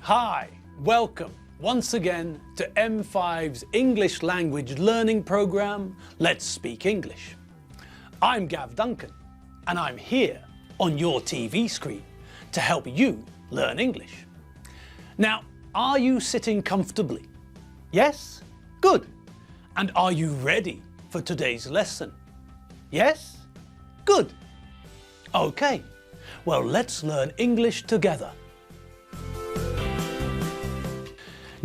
Hi, welcome once again to M5's English language learning program, Let's Speak English. I'm Gav Duncan and I'm here on your TV screen to help you learn English. Now, are you sitting comfortably? Yes? Good. And are you ready for today's lesson? Yes? Good. Okay, well, let's learn English together.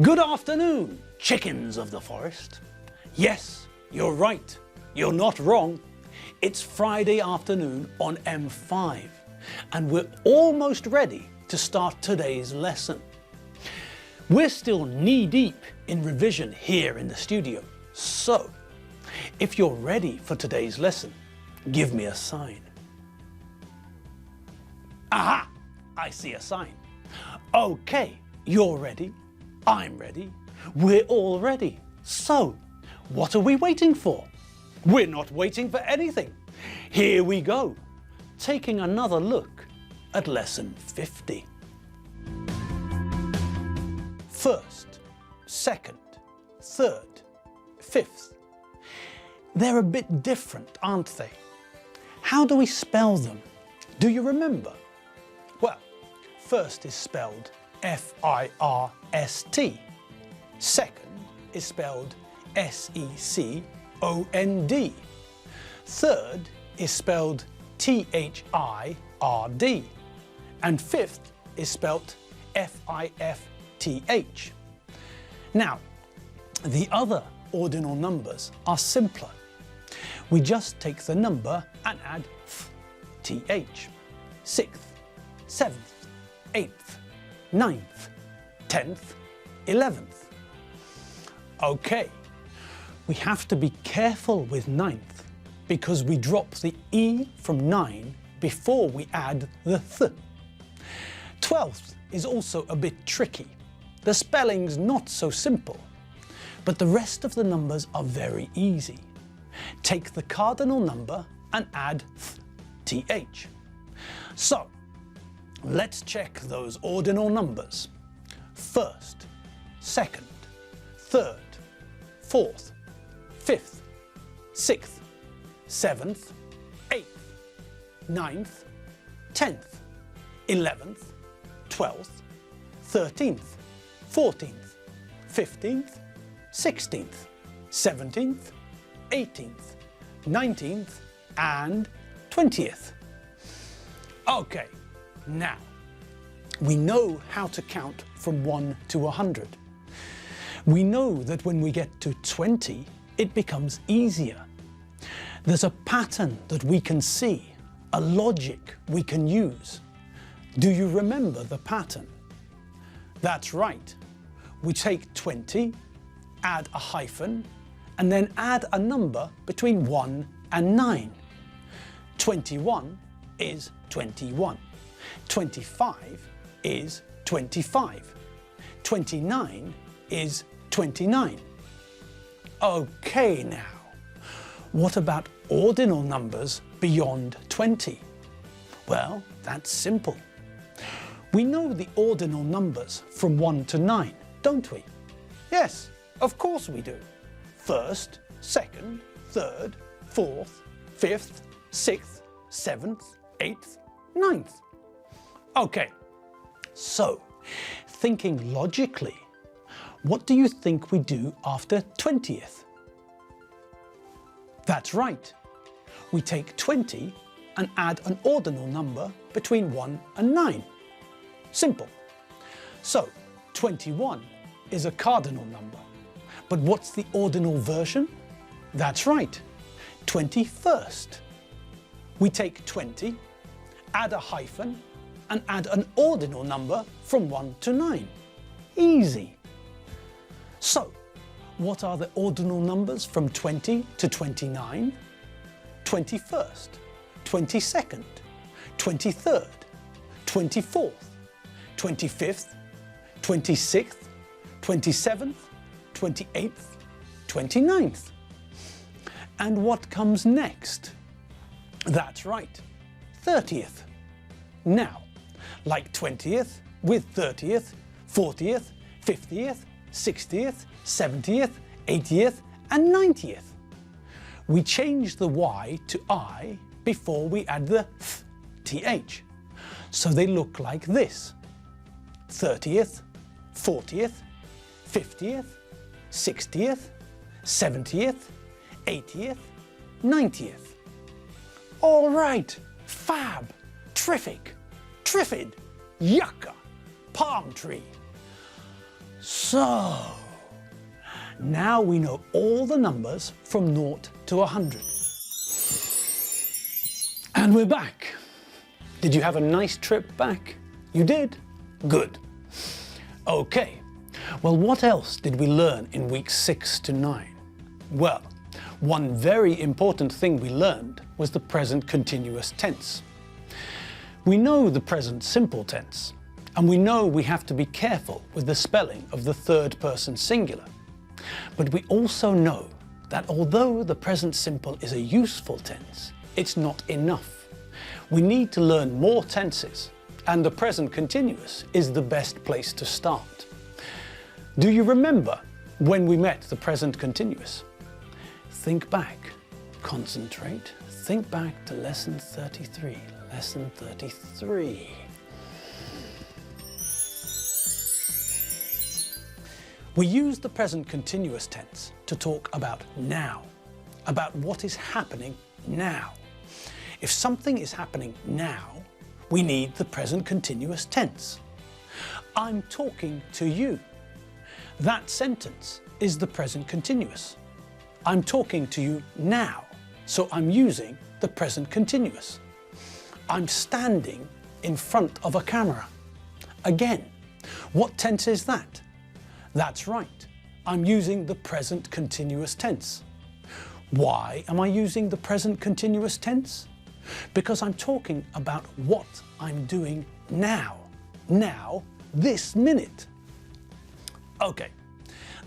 Good afternoon, chickens of the forest. Yes, you're right. You're not wrong. It's Friday afternoon on M5, and we're almost ready to start today's lesson. We're still knee-deep in revision here in the studio, so if you're ready for today's lesson, give me a sign. Aha! I see a sign. Okay, you're ready. I'm ready. We're all ready. So, what are we waiting for? We're not waiting for anything. Here we go, taking another look at lesson 50. First, second, third, fifth. They're a bit different, aren't they? How do we spell them? Do you remember? Well, first is spelled F-I-R-S-T. Second is spelled S-E-C-O-N-D. Third is spelled T-H-I-R-D. And fifth is spelled F-I-F-T-H. Now, the other ordinal numbers are simpler. We just take the number and add th, sixth, seventh, eighth, ninth, 10th, 11th. Okay, we have to be careful with ninth because we drop the E from 9 before we add the th. 12th is also a bit tricky. The spelling's not so simple, but the rest of the numbers are very easy. Take the cardinal number and add th. So, let's check those ordinal numbers. First, second, third, fourth, fifth, sixth, seventh, eighth, ninth, 10th, 11th, 12th, 13th, 14th, 15th, 16th, 17th, 18th, 19th, and 20th. Okay. Now, we know how to count from 1 to 100. We know that when we get to 20, it becomes easier. There's a pattern that we can see, a logic we can use. Do you remember the pattern? That's right. We take 20, add a hyphen, and then add a number between 1 and 9. 21 is 21. 25 is 25. 29 is 29. Okay now, what about ordinal numbers beyond 20? Well, that's simple. We know the ordinal numbers from 1 to 9, don't we? Yes, of course we do. First, second, third, fourth, fifth, sixth, seventh, eighth, ninth. Okay, so thinking logically, what do you think we do after 20th? That's right. We take 20 and add an ordinal number between 1 and 9. Simple. So 21 is a cardinal number. But what's the ordinal version? That's right, 21st. We take 20, add a hyphen, and add an ordinal number from 1 to 9. Easy. So, what are the ordinal numbers from 20 to 29? 21st, 22nd, 23rd, 24th, 25th, 26th, 27th, 28th, 29th. And what comes next? That's right, 30th. Now, like 20th with 30th, 40th, 50th, 60th, 70th, 80th and 90th. We change the Y to I before we add the th, so they look like this: 30th, 40th, 50th, 60th, 70th, 80th, 90th. All right, fab, terrific, triffid, yucca, palm tree. So, now we know all the numbers from 0 to 100. And we're back. Did you have a nice trip back? You did? Good. Okay, well, what else did we learn in weeks 6 to 9? Well, one very important thing we learned was the present continuous tense. We know the present simple tense, and we know we have to be careful with the spelling of the third person singular. But we also know that although the present simple is a useful tense, it's not enough. We need to learn more tenses, and the present continuous is the best place to start. Do you remember when we met the present continuous? Think back, concentrate, think back to lesson 33. Lesson 33. We use the present continuous tense to talk about now, about what is happening now. If something is happening now, we need the present continuous tense. I'm talking to you. That sentence is the present continuous. I'm talking to you now, so I'm using the present continuous. I'm standing in front of a camera. Again, what tense is that? That's right, I'm using the present continuous tense. Why am I using the present continuous tense? Because I'm talking about what I'm doing now. Now, this minute. Okay,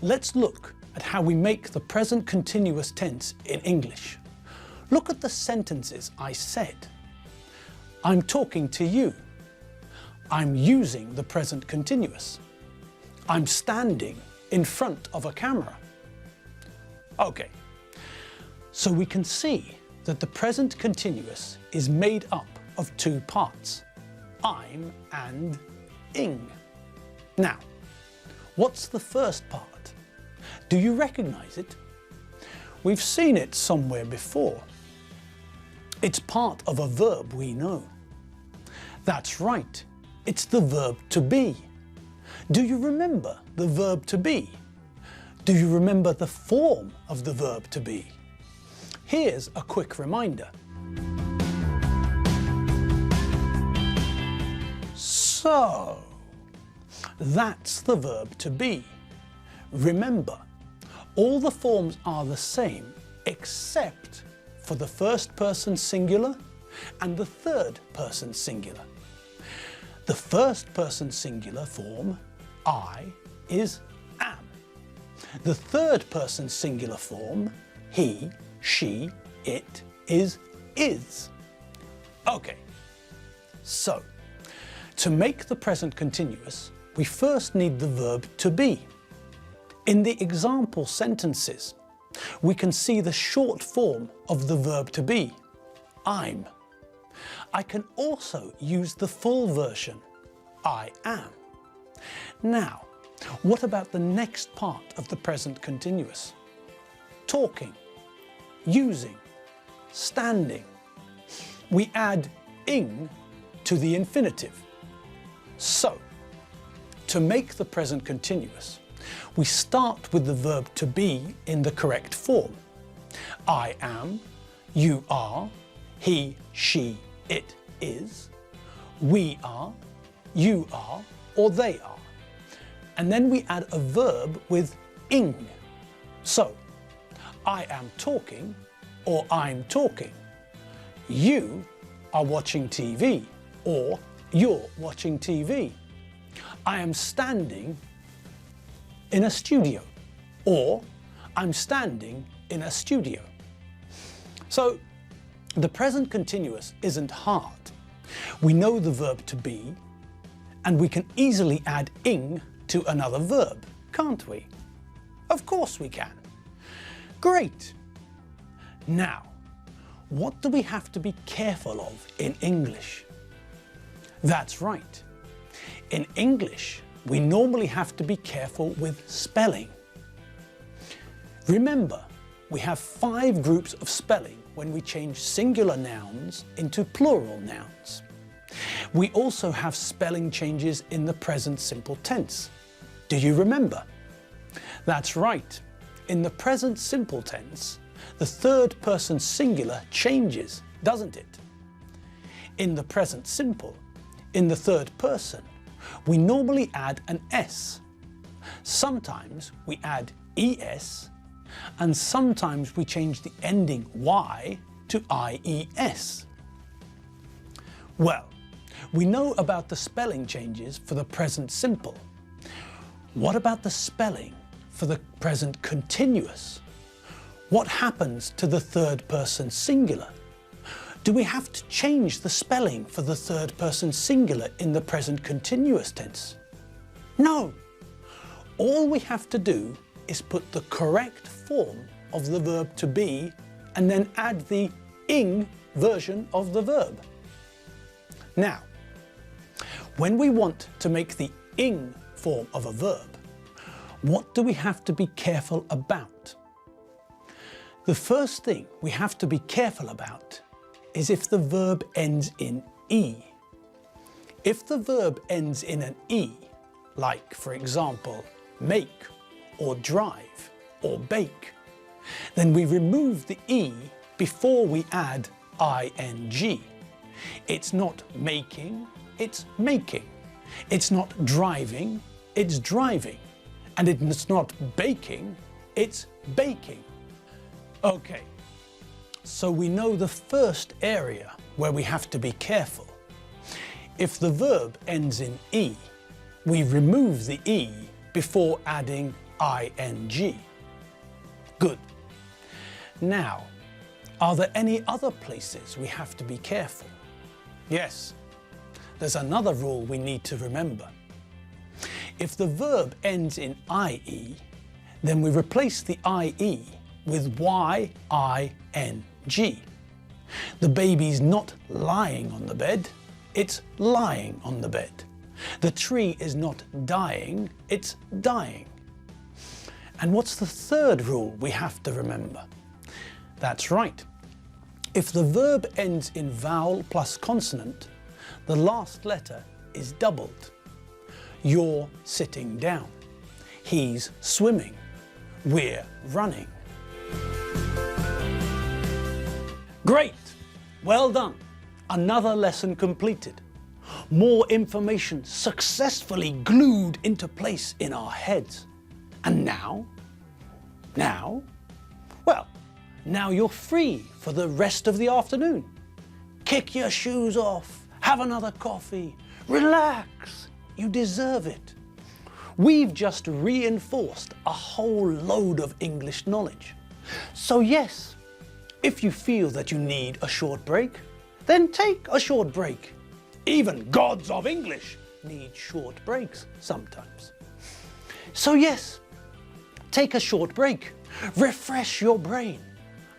let's look at how we make the present continuous tense in English. Look at the sentences I said. I'm talking to you. I'm using the present continuous. I'm standing in front of a camera. Okay, so we can see that the present continuous is made up of two parts, I'm and ing. Now, what's the first part? Do you recognize it? We've seen it somewhere before. It's part of a verb we know. That's right, it's the verb to be. Do you remember the verb to be? Do you remember the form of the verb to be? Here's a quick reminder. So, that's the verb to be. Remember, all the forms are the same except for the first person singular and the third person singular. The first person singular form, I, is am. The third person singular form, he, she, it, is. Okay, so to make the present continuous, we first need the verb to be. In the example sentences, we can see the short form of the verb to be, I'm. I can also use the full version, I am. Now, what about the next part of the present continuous? Talking, using, standing. We add ing to the infinitive. So, to make the present continuous, we start with the verb to be in the correct form. I am, you are, he, she, it is, we are, you are, or they are. And then we add a verb with ing. So, I am talking, or I'm talking. You are watching TV, or you're watching TV. I am standing in a studio, or I'm standing in a studio. So, the present continuous isn't hard. We know the verb to be, And we can easily add ing to another verb, can't we? Of course we can. Great. Now, what do we have to be careful of in English? That's right. In English, we normally have to be careful with spelling. Remember, we have 5 groups of spelling when we change singular nouns into plural nouns. We also have spelling changes in the present simple tense. Do you remember? That's right. In the present simple tense, the third person singular changes, doesn't it? In the present simple, in the third person, we normally add an S. Sometimes we add ES, and sometimes we change the ending Y to IES. Well, we know about the spelling changes for the present simple. What about the spelling for the present continuous? What happens to the third person singular? Do we have to change the spelling for the third person singular in the present continuous tense? No. All we have to do is put the correct form of the verb to be and then add the ing version of the verb. Now, when we want to make the ing form of a verb, what do we have to be careful about? The first thing we have to be careful about is if the verb ends in E. If the verb ends in an E, like for example, make, or drive, or bake, then we remove the E before we add ing. It's not making, it's making. It's not driving, it's driving. And it's not baking, it's baking. Okay, so we know the first area where we have to be careful. If the verb ends in E, we remove the E before adding ing. Good. Now, are there any other places we have to be careful? Yes, there's another rule we need to remember. If the verb ends in ie, then we replace the ie with ying. The baby's not lying on the bed, it's lying on the bed. The tree is not dying, it's dying. And what's the third rule we have to remember? That's right. If the verb ends in vowel plus consonant, the last letter is doubled. You're sitting down. He's swimming. We're running. Great! Well done. Another lesson completed. More information successfully glued into place in our heads. And now? Well, now you're free for the rest of the afternoon. Kick your shoes off, have another coffee, relax. You deserve it. We've just reinforced a whole load of English knowledge. So yes, if you feel that you need a short break, then take a short break. Even gods of English need short breaks sometimes. So yes, take a short break, refresh your brain,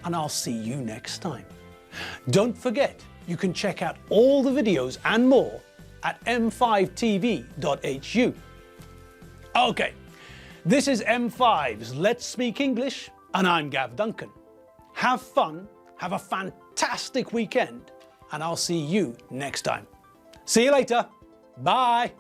and I'll see you next time. Don't forget, you can check out all the videos and more at m5tv.hu. Okay, this is M5's Let's Speak English, and I'm Gav Duncan. Have fun, have a fantastic weekend, and I'll see you next time. See you later. Bye.